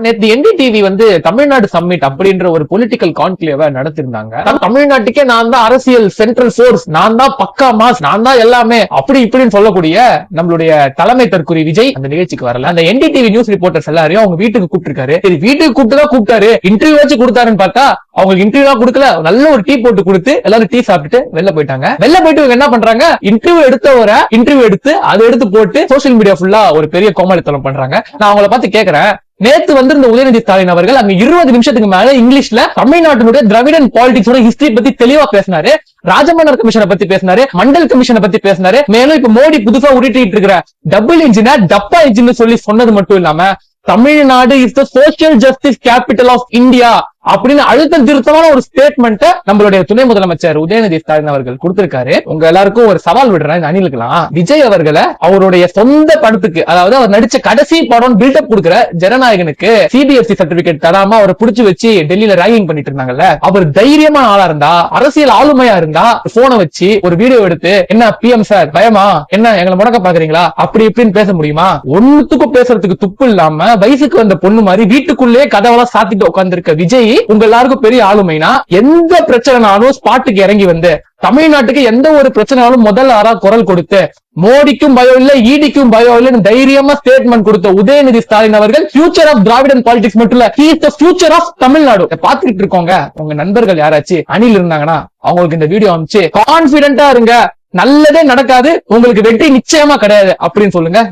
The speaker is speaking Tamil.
நேத்து என்டிடிவி தமிழ்நாடு சம்மிட் அப்படின்ற ஒரு பொலிட்டிக்கல் கான்க்ளேவ நடத்திருந்தாங்க. தமிழ்நாட்டுக்கே நான் தான் அரசியல் சென்ட்ரல் போர்ஸ், நான் தான் பக்கா மாஸ், நான் தான் எல்லாமே அப்படி இப்படின்னு சொல்லக்கூடிய நம்மளுடைய தலைமை தற்குறி விஜய் அந்த நிகழ்ச்சிக்கு வரல. அந்த என்டிடிவி நியூஸ் ரிப்போர்ட்டர்ஸ் எல்லாரையும் அவங்க வீட்டுக்கு கூப்பிட்டிருக்காரு. சரி, வீட்டுக்கு கூப்பிட்டு இன்டர்வியூ வச்சு கொடுத்தாருன்னு பார்த்தா அவங்களுக்கு இன்டர்வியூ கொடுக்கல. நல்ல ஒரு டீ போட்டு கொடுத்து எல்லாரும் டீ சாப்பிட்டுட்டு வெளில போயிட்டாங்க. வெளில போயிட்டு என்ன பண்றாங்க, இன்டர்வியூ எடுத்து அதை எடுத்து போட்டு சோசியல் மீடியா ஃபுல்லா ஒரு பெரிய கோமாளித்தனம் பண்றாங்க. நான் அவங்கள பார்த்து கேக்குறேன், நேத்து வந்திருந்த உதயநிதி ஸ்டாலின் அவர்கள் அங்க 20 நிமிஷத்துக்கு மேல இங்கிலீஷ்ல தமிழ்நாட்டினுடைய திராவிடன் பாலிடிக்ஸோட ஹிஸ்டரி பத்தி தெளிவா பேசினாரு. ராஜமன்னர் கமிஷனை பத்தி பேசினாரு, மண்டல் கமிஷனை பத்தி பேசினாரு. மேலும் இப்ப மோடி புதுசா உருட்டிட்டு இருக்கிற டபுள் இன்ஜின டப்பா இன்ஜின் சொல்லி சொன்னது மட்டும் இல்லாம Tamil Nadu is the social justice capital of India அப்படின்னு அழுத்த திருத்தமான ஒரு ஸ்டேட்மெண்ட் நம்மளுடைய துணை முதலமைச்சர் உதயநிதி ஸ்டாலின் அவர்கள் கொடுத்திருக்காரு. உங்க எல்லாருக்கும் ஒரு சவால் விடுறேன், அணிலுக்கலாம். விஜய் அவர்களை அவருடைய சொந்த படத்துக்கு, அதாவது அவர் நடிச்ச கடைசி படம் பில்டப் கொடுக்கிற ஜனநாயகனுக்கு சிபிஎஃப்சி சர்டிபிகேட் தராம அவரை புடிச்சு வச்சு டெல்லியில ராகிங் பண்ணிட்டு இருந்தாங்கல்ல, அவர் தைரியமான ஆளா இருந்தா, அரசியல் ஆளுமையா இருந்தா போனை வச்சு ஒரு வீடியோ எடுத்து, என்ன பிஎம் சார் பயமா, என்ன எங்களை முடக்க பாக்குறீங்களா, அப்படி இப்படின்னு பேச முடியுமா? ஒண்ணுத்துக்கும் பேசுறதுக்கு துப்பு இல்லாம வயசுக்கு வந்த பொண்ணு மாதிரி வீட்டுக்குள்ளே கதவெல்லாம் சாத்திட்டு உட்கார்ந்து இருக்க விஜய் உங்க எல்லாருக்கும் பெரிய ஆளுமைனா, எந்த பிரச்சனைனாலும் ஸ்பாட்டுக்கு இறங்கி வந்து தமிழ்நாட்டுக்கு எந்த ஒரு பிரச்சனைனாலும் முதல் ஆறா குரல் கொடுத்து மோடிக்கும் பயம் இல்ல, ஈடிக்கும் பயம் இல்ல தைரியமா ஸ்டேட்மெண்ட் கொடுத்த உதயநிதி ஸ்டாலின் அவர்கள் ஃபியூச்சர் ஆஃப் திராவிடன் பாலிடிக்ஸ் மட்டும் இல்ல, he is the future of Tamil Nadu. பாத்துக்கிட்டு இருக்கோங்க. உங்க நண்பர்கள் யாராச்சும் அணில் இருந்தாங்கன்னா அவங்களுக்கு இந்த வீடியோ அனுப்பிச்சு கான்பிடென்டா இருங்க, நல்லதே நடக்காது, உங்களுக்கு வெற்றி நிச்சயமா கிடையாது அப்படின்னு சொல்லுங்க.